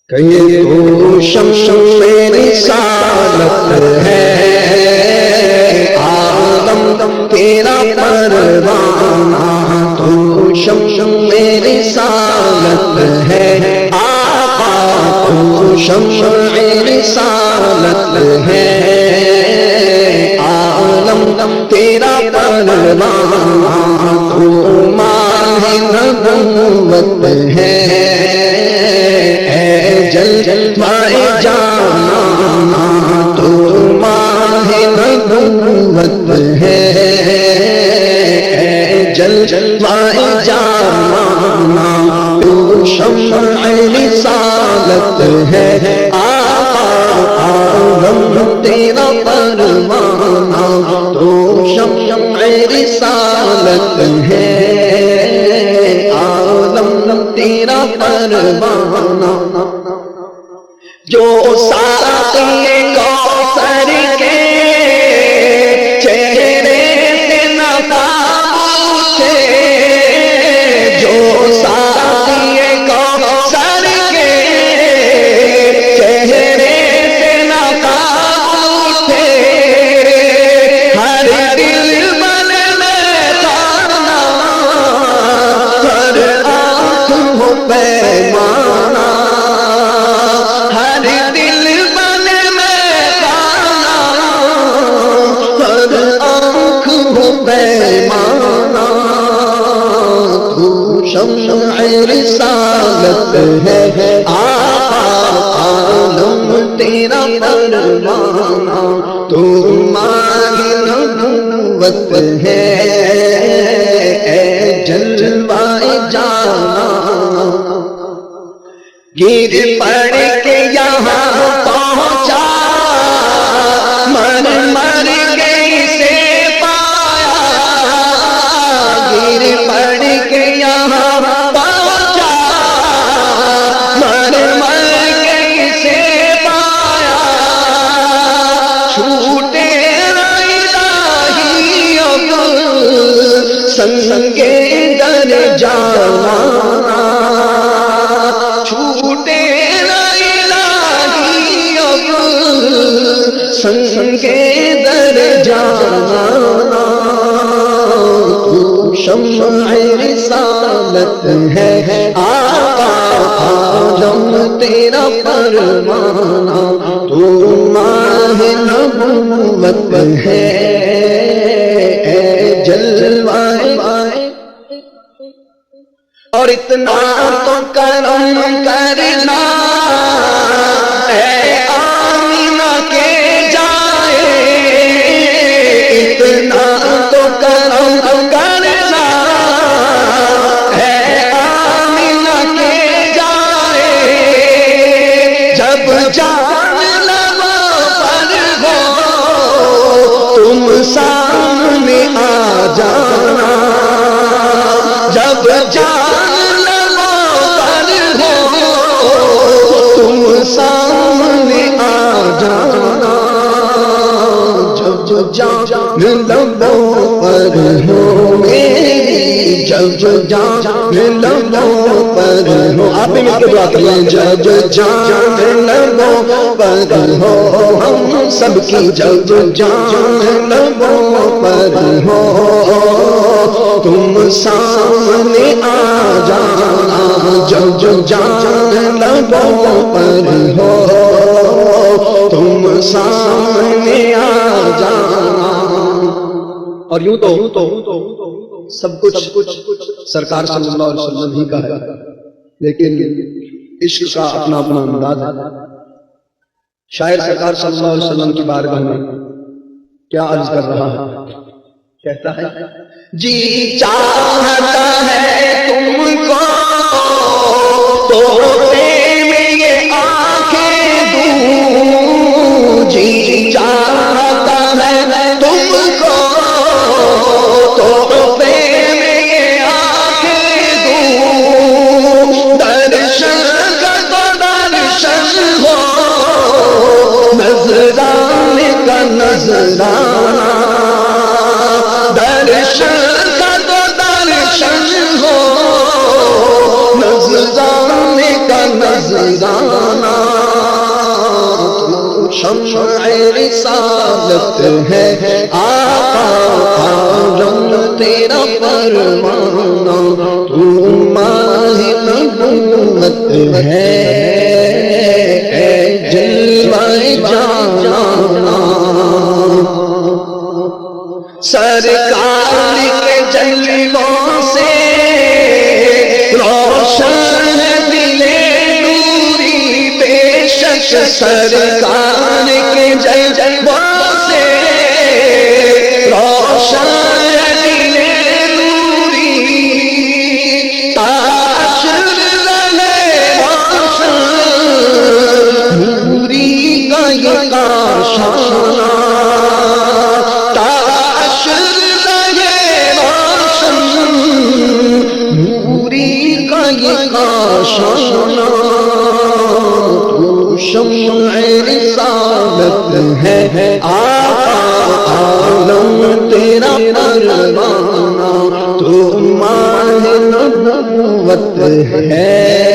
کہ تو شمع رسالت ہے، عالم تیرا پروانہ، تو شمع رسالت ہے، آقا تو شمع رسالت ہے، عالم تیرا پروانہ، تو ماہ نبوت ہے، جلوہ جانا تو ماہ نبوت ہے، جلوہ جانا تو شمع رسالت ہے، آقا عالم تیرا پروانہ، تو شمع رسالت ہے، عالم تیرا پروانہ، جو ساقی کوثر کے چہرے سے نہ پوچھے، جو ساقی کوثر کے چہرے سے نہ پوچھے، ہر دل من میں خانہ، ہر آنکھ ہو پیمانہ، پیمانہ، تو شمع رسالت ہے، آقا عالم تیرا پروانہ، تو ماہ نبوت ہے، جلوہ جانا، گر پڑ کے یہاں پہنچا، مر مر کے اسے پایا، گر پڑ کے یہاں پہنچا، مر مر کے اسے پایا، چھوٹے الہی اب سنگ در جانا، چھوٹے الہی اب سنگ در جانا، تو شمع رسالت ہے، آقا عالم تیرا پروانہ، تو ماہ نبوت ہے، جلوہ، اور اتنا تو کرم کرنا اے آمینہ کے جائے، اتنا تو کرم کرنا اے آمینہ کے جائے، جب جان لب پر ہو تم سامنے آ جانا، جب جان لب پر ہو تم سامنے آ جانا، جب جان لبوں پر ہو میری، جب جان لبوں پر ہو، آپ بھی مل کے دعا کریں، جب جان لبوں پر ہو ہم سب کی، جب جان لبوں پر ہو تم سامنے آ جانا، جب جان لبوں پر ہو تم سامنے آ جانا، اور یوں تو سب کچھ سرکار صلی اللہ علیہ وسلم ہی کا ہے، لیکن عشق کا اپنا اپنا انداز ہے۔ شاعر سرکار صلی اللہ علیہ وسلم کی بارگاہ میں کیا عرض کر رہا ہے، کہتا ہے، جی چاہتا ہے تم کو تو میں یہ آنکھیں دوں، جی چاہتا ہے تم کو تو میں یہ آنکھیں دوں، درشن کا تو درشن ہو، نظرانے کا نظرانہ، درشن کا تو درشن ہو، نظرانے کا نظرانہ، شمع رسالت ہے آقا آدم تیرا فرمانا تو ماہ نبوت ہے جلوہ جانا سرکار کے جلووں سے روشن دل نوری بے شک سرکار کے جلووں سے روشن دل نوری تاشر رہے روشن نوری کا یہ کاشانہ کاشانہ تو شمع رسالت ہے آقا عالم تیرا پروانہ تو ماہ نبوت ہے